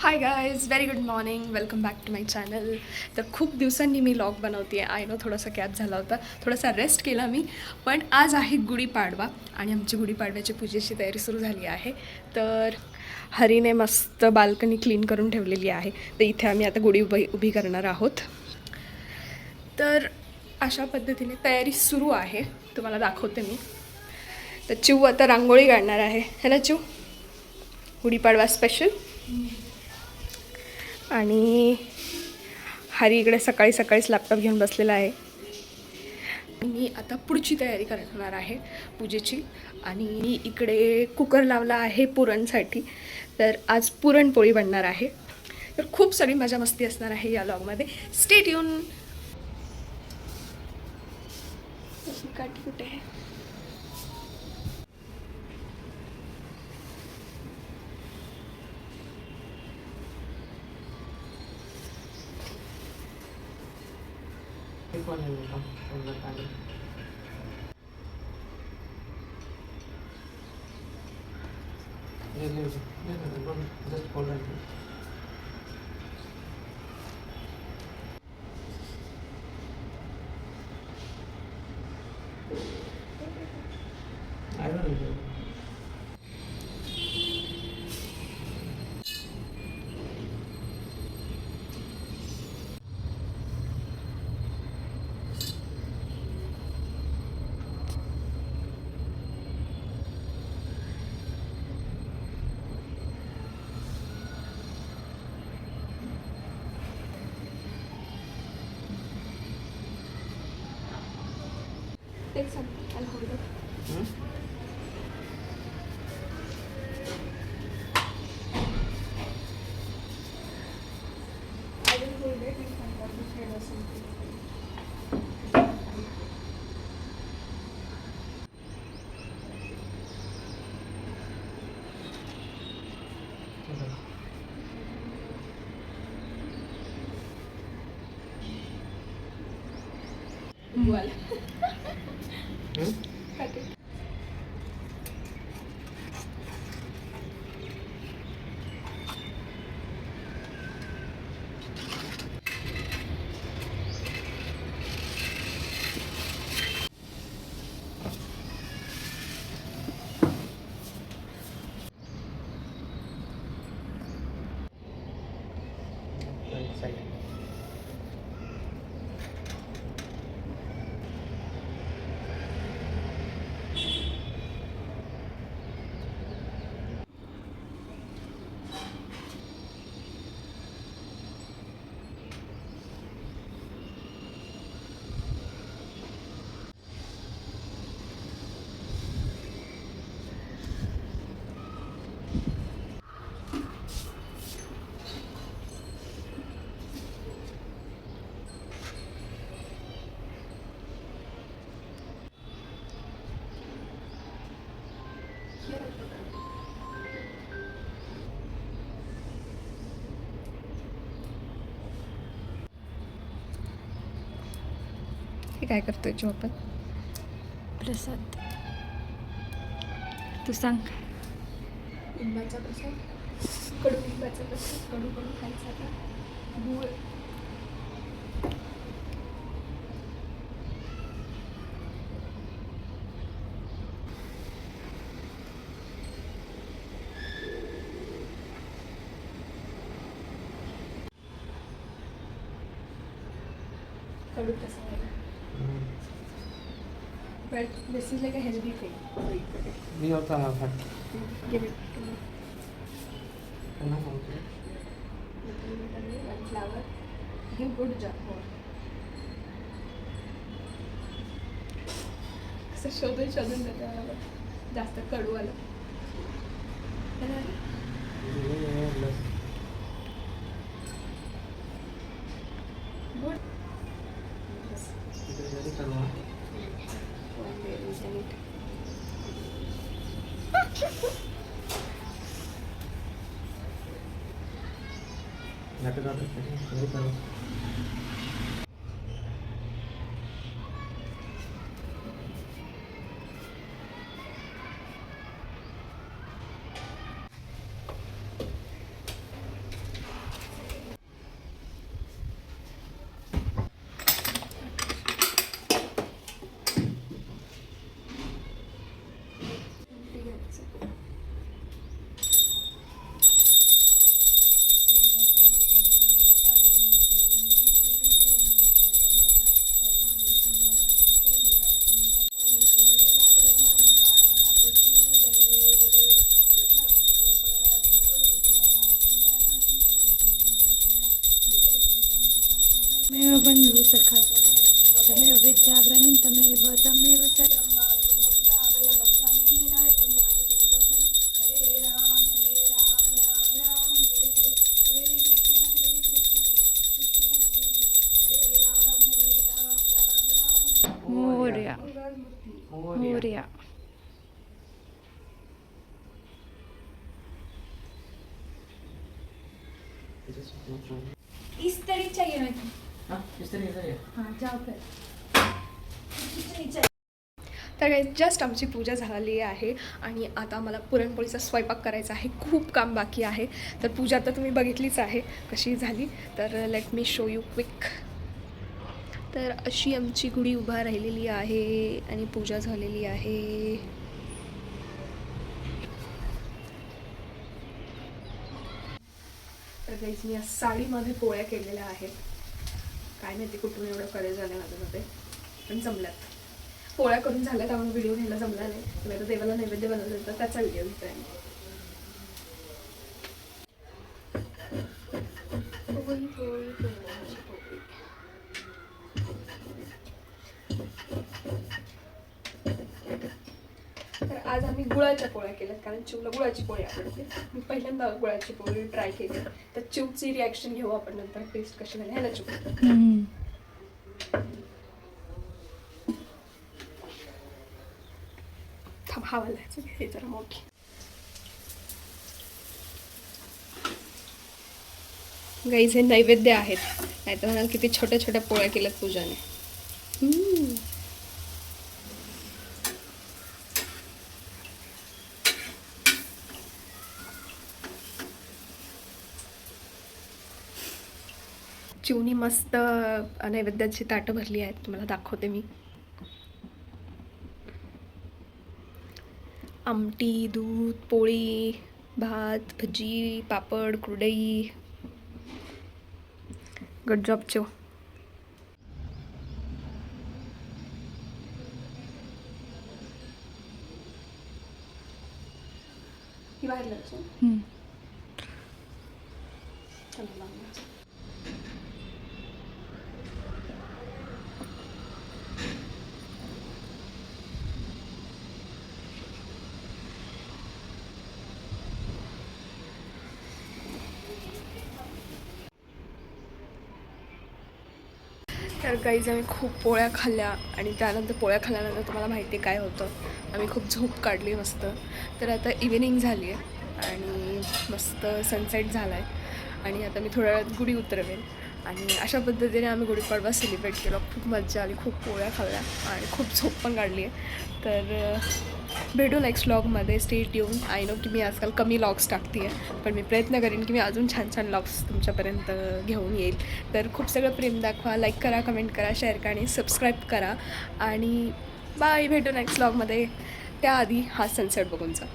High guys, very good morning. Welcome back to my channel. तर खूप दिवसांनी मी vlog बनवते आहे. आय नो थोडासा गॅप झाला होता, थोडासा रेस्ट केला मी. पण आज आहे गुढीपाडवा आणि आमची गुढीपाडव्याची पूजेची तयारी सुरू झाली आहे. तर हरीने मस्त बाल्कनी क्लीन करून ठेवलेली आहे. तर इथे आम्ही आता गुढी उभी करणार आहोत. तर अशा पद्धतीने तयारी सुरू आहे, तुम्हाला दाखवते मी. तर चिऊ आता रांगोळी काढणार आहे, है ना चिऊ? गुढीपाडवा स्पेशल. आणि हरी इकडे सकाळी सकाळीच लॅपटॉप घेऊन बसलेला आहे. मी आता पुढची तयारी करणार आहे पूजेची. आणि मी इकडे कुकर लावला आहे पुरणसाठी. तर आज पुरणपोळी बनणार आहे. तर खूप सगळी मजा मस्ती असणार आहे या व्लॉगमध्ये. Stay tune. काठी कुठे आहे? Just hold on. I don't know. Take some. I'll hold it. I will hold it in front of the head or something. Well. Cut it. हे काय करतोय जो आपण? प्रसाद. तू सांग. लिंबाचा प्रसाद, कडुलिंबाचा प्रसाद. कडू खायचा का? गूळ. कडू प्रसाद. But this is like a healthy thing. We also have had. Give it to me. Enough also. One flower. Give good job more. असं शोधून शोधून देते मला बघ. जास्त कडू आलं. गुड. तमेव बन्धु सखा तमेव विद्याभ्रमिं तमेव तमेव मोरया मोरया. इस्त्री चाहिए मेरे को. हाँ इस तरीके से हाँ जाओ फिर. तर काही जस्ट आमची पूजा झाली आहे आणि आता मला पुरणपोळीचा स्वयंपाक करायचा आहे. खूप काम बाकी आहे. तर पूजा तर तुम्ही बघितलीच आहे कशी झाली. तर let me show you quick. तर अशी आमची गुढी उभा राहिलेली आहे आणि पूजा झालेली आहे. तर गाईज मी या साडीमध्ये पोळ्या केलेल्या आहेत. काय माहिती कुठून एवढं करे झालं माझ्यामध्ये, पण जमल्यात. पोळ्या करून झाल्या त्यामुळे व्हिडिओ घ्यायला जमला नाही. तुम्ही आता देवाला नैवेद्य बनवलं होतं त्याचा व्हिडिओ घेतोय मी. पोळी, पोळी, पोळी, पोळी. तर आज आम्ही गुळाच्या पोळ्या केल्यात कारण चिवला गुळाची पोळी आवडते. मी पहिल्यांदा गुळाची पोळी ट्राय केली. तर चिवची रिॲक्शन घेऊ आपण नंतर. टेस्ट कशी झाली है ना चिव. हवाला हे जरा मोठी. गाईज हे नैवेद्य आहेत. नाही तर म्हणाल किती छोट्या छोट्या पोळ्या केल्यात पूजाने. चिवनी मस्त नैवेद्याची ताटं भरली आहेत. तुम्हाला दाखवते मी. आमटी, दूध, पोळी, भात, भजी, पापड, कुरडई. Good job चिव. ही बाहेर लागते. तर गाईज आम्ही खूप पोळ्या खाल्ल्या आणि त्यानंतर पोळ्या खाल्ल्यानंतर तुम्हाला माहिती आहे काय होतं. आम्ही खूप झोप काढली मस्त. तर आता इव्हिनिंग झाली आहे आणि मस्त सनसेट झाला आहे आणि आता मी थोड्या वेळात गुढी उतरवेल. आणि अशा पद्धतीने आम्ही गुढीपाडवा सेलिब्रेट केला. खूप मजा आली, खूप पोळ्या खाल्ल्या आणि खूप झोप पण काढली आहे. तर भेटू नेक्स्ट व्लॉगमध्ये. Stay tune. आय नो की मी आजकाल कमी व्लॉग्स टाकते आहे, पण मी प्रयत्न करेन की मी अजून छान छान व्लॉग्स तुमच्यापर्यंत घेऊन येईल. तर खूप सगळं प्रेम दाखवा. लाईक करा, कमेंट करा, शेअर करा आणि सबस्क्राईब करा. आणि बाय. भेटू नेक्स्ट व्लॉगमध्ये. त्याआधी हा सनसेट बघून जा.